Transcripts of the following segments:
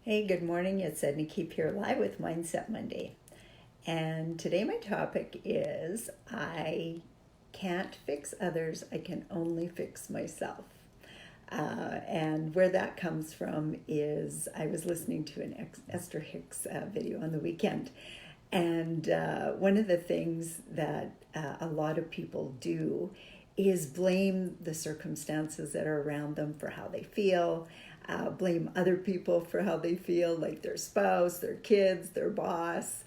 Hey, good morning. It's Edna Keep here live with Mindset Monday. And today my topic is I can't fix others, I can only fix myself. And where that comes from is I was listening to an Esther Hicks video on the weekend. And one of the things that a lot of people do is blame the circumstances that are around them for how they feel, blame other people for how they feel, like their spouse, their kids, their boss,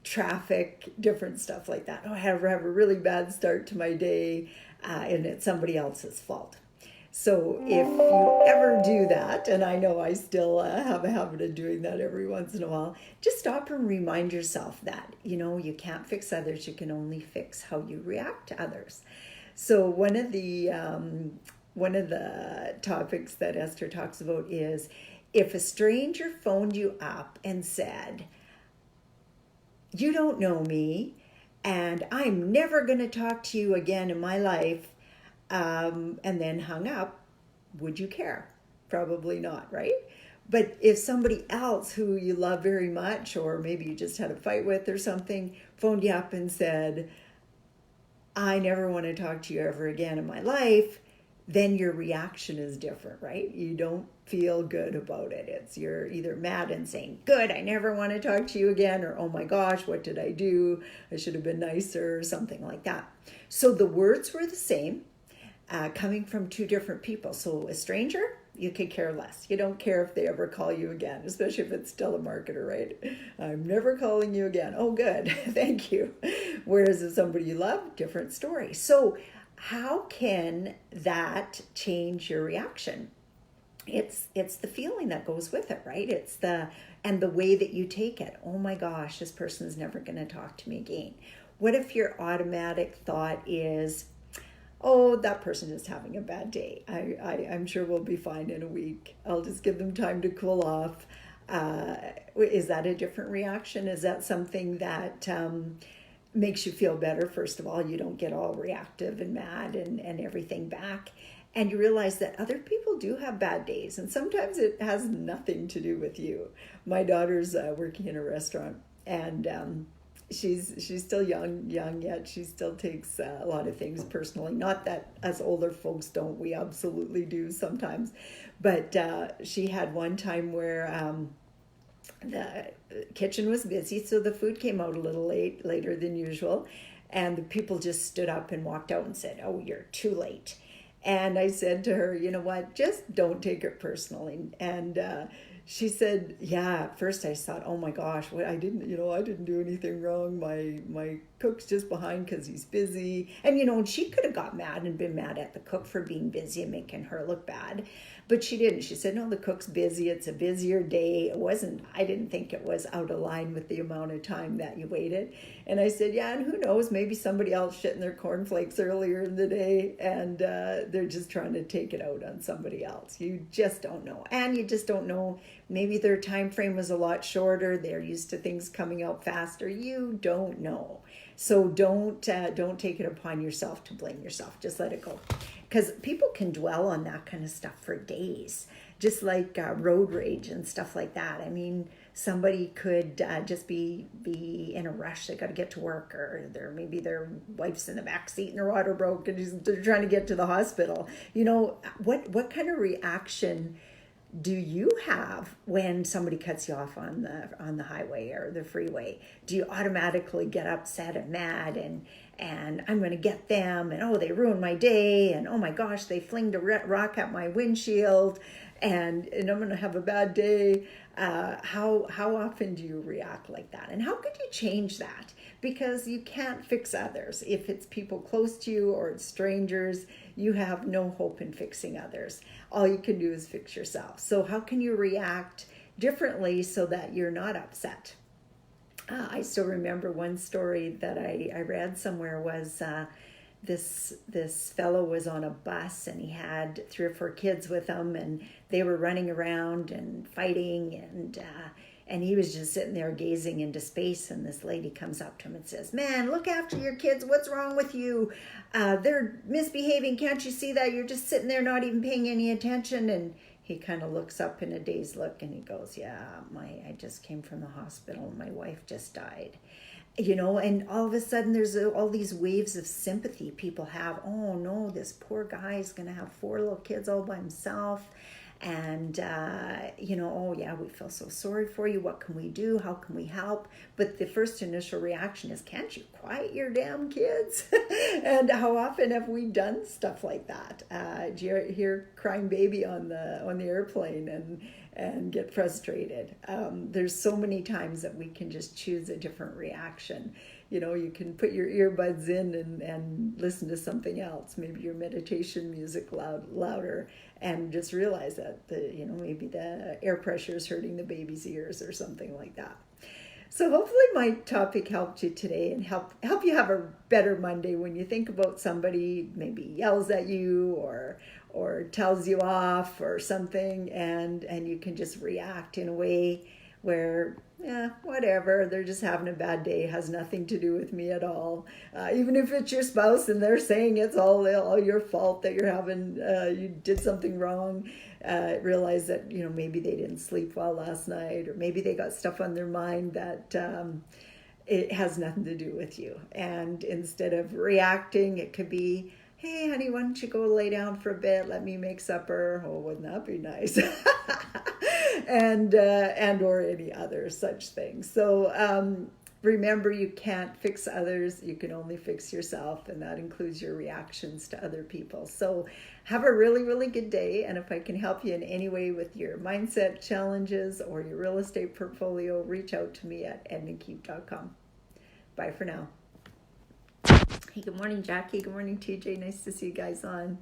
traffic, different stuff like that. Oh, I have a really bad start to my day, and it's somebody else's fault. So if you ever do that, and I know I still have a habit of doing that every once in a while, just stop and remind yourself that, you can't fix others, you can only fix how you react to others. So one of the topics that Esther talks about is if a stranger phoned you up and said, "You don't know me, and I'm never going to talk to you again in my life," and then hung up, would you care? Probably not, right? But if somebody else who you love very much, or maybe you just had a fight with or something, phoned you up and said, "I never want to talk to you ever again in my life," then your reaction is different, right? You don't feel good about it. You're either mad and saying, "Good, I never want to talk to you again," or "Oh my gosh, what did I do? I should have been nicer," or something like that. So the words were the same, coming from two different people. So a stranger, you could care less. You don't care if they ever call you again, especially if it's still a marketer, right? "I'm never calling you again." Oh, good. Thank you. Whereas if somebody you love, different story. So how can that change your reaction? It's the feeling that goes with it, right? And the way that you take it. Oh my gosh, this person's never going to talk to me again. What if your automatic thought is, "Oh, that person is having a bad day. I'm sure we'll be fine in a week. I'll just give them time to cool off." Is that a different reaction? Is that something that makes you feel better? First of all, you don't get all reactive and mad and everything back. And you realize that other people do have bad days. And sometimes it has nothing to do with you. My daughter's working in a restaurant, and she's still young yet. She still takes a lot of things personally. Not that us older folks don't. We absolutely do sometimes. But she had one time where the kitchen was busy, so the food came out a little later than usual. And the people just stood up and walked out and said, "Oh, you're too late." And I said to her, "You know what, just don't take it personally." And she said, "Yeah, at first I thought, oh my gosh, I didn't do anything wrong. My cook's just behind because he's busy." And she could have got mad and been mad at the cook for being busy and making her look bad. But she didn't. She said, "No, the cook's busy. It's a busier day. I didn't think it was out of line with the amount of time that you waited." And I said, "Yeah, and who knows, maybe somebody else shit in their cornflakes earlier in the day, and they're just trying to take it out on somebody else." You just don't know. And you just don't know. Maybe their time frame was a lot shorter. They're used to things coming out faster. You don't know. So don't take it upon yourself to blame yourself. Just let it go. Because people can dwell on that kind of stuff for days, just like road rage and stuff like that. I mean, somebody could just be in a rush. They got to get to work, or maybe their wife's in the back seat and her water broke and they're trying to get to the hospital. What kind of reaction do you have when somebody cuts you off on the highway or the freeway? Do you automatically get upset and mad and "I'm going to get them," and "Oh, they ruined my day," and "Oh my gosh, they flinged a rock at my windshield," and "I'm going to have a bad day"? How often do you react like that? And how could you change that? Because you can't fix others. If it's people close to you or it's strangers, you have no hope in fixing others. All you can do is fix yourself. So how can you react differently so that you're not upset? I still remember one story that I read somewhere was this fellow was on a bus and he had 3 or 4 kids with him, and they were running around and fighting, and he was just sitting there gazing into space, and this lady comes up to him and says, "Man, look after your kids. What's wrong with you? They're misbehaving. Can't you see that? You're just sitting there not even paying any attention." And he kind of looks up in a dazed look and he goes, yeah, I just came from the hospital and my wife just died. And all of a sudden there's all these waves of sympathy people have. Oh no, this poor guy's going to have 4 little kids all by himself. And, oh yeah, we feel so sorry for you. What can we do? How can we help? But the first initial reaction is, can't you quiet your damn kids? And how often have we done stuff like that? Do you hear crying baby on the airplane and get frustrated? There's so many times that we can just choose a different reaction. You can put your earbuds in and listen to something else, maybe your meditation music louder, and just realize that maybe the air pressure is hurting the baby's ears or something like that. So hopefully my topic helped you today and help you have a better Monday when you think about somebody maybe yells at you or tells you off or something, and you can just react in a way where, yeah, whatever, they're just having a bad day, has nothing to do with me at all. Even if it's your spouse and they're saying it's all your fault that you're having, you did something wrong, realize that, maybe they didn't sleep well last night, or maybe they got stuff on their mind that it has nothing to do with you. And instead of reacting, it could be, hey, honey, why don't you go lay down for a bit? Let me make supper. Oh, wouldn't that be nice? and or any other such thing. So remember, you can't fix others. You can only fix yourself, and that includes your reactions to other people. So have a really, really good day. And if I can help you in any way with your mindset challenges or your real estate portfolio, reach out to me at ednakeep.com. Bye for now. Hey, good morning, Jackie. Good morning, TJ. Nice to see you guys on.